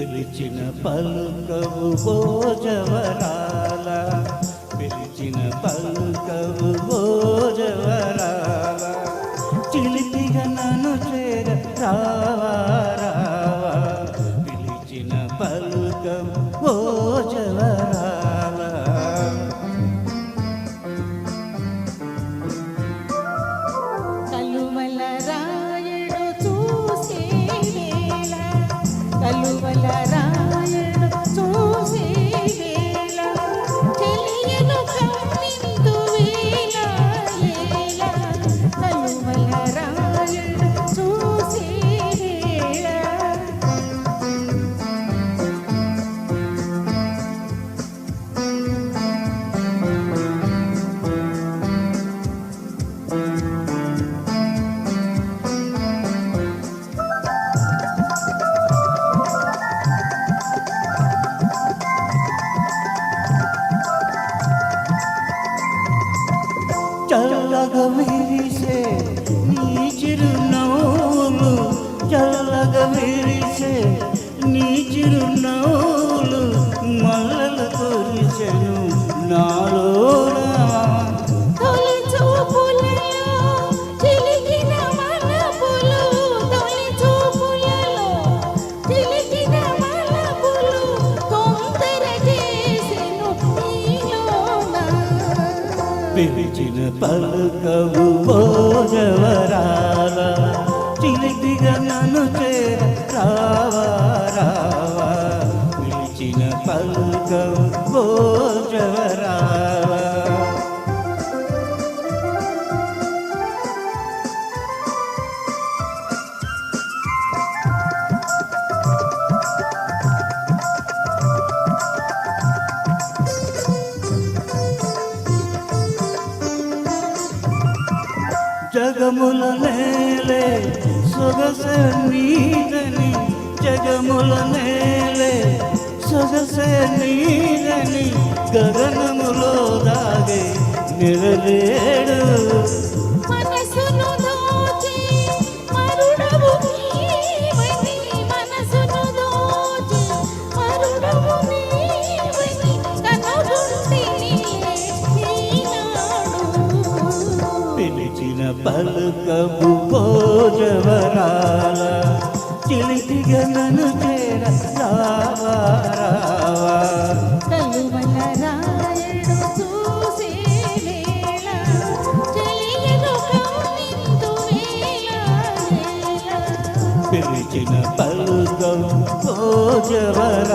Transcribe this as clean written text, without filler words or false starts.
పిలిచిన పలుకవు భోజవరాల, పిలిచిన పలుకవు భోజవరాల, చిలిపిగా నన్ను చేర రావా రావా, పిలిచిన పలుకవు భోజవరాల. కలువల రాయుడు చూసే వేళ, కలువల రాయుడు చూసే వేళ, తెలియను కమ్మిందు వేళ వేళ, కలువల రాయుడు చూసే వేళ. చల్లగా విరిసే నీ చిరునవ్వులు, చల్లగా విరిసే నీ చిరునవ్వులు, మల్లెలు కురిసెను నాలోనా. తొలి చూపులలో చిలికిన వలపులు, తొలి చూపులలో చిలికిన వలపులు, తొందర చేసెను నీలోన. పిలిచిన పలుకవు భోజవరాల, చిలిపిగా నన్ను చేర రావా రావా, పిలిచిన పలుకవు భోజవరాల. జగముల నేలే సొగసె నీదని, జగముల నేలే సొగసె నీదని, గగనములో దాగే నిరలేడు. మనసును దోచి మరుడవు నీవని, మనసును దోచి మరుడవు నీవని, కనుగొంటిని ఈనాడు. పిలిచిన పలుకవు భోజవరాల, చిలిపిగా నన్ను చేర రావా రావా. కలువల రాయుడు చూసే వేళ, తెలియను కమ్మిందు వేళ వేళ. పిలిచిన పలుకవు భోజవరాల.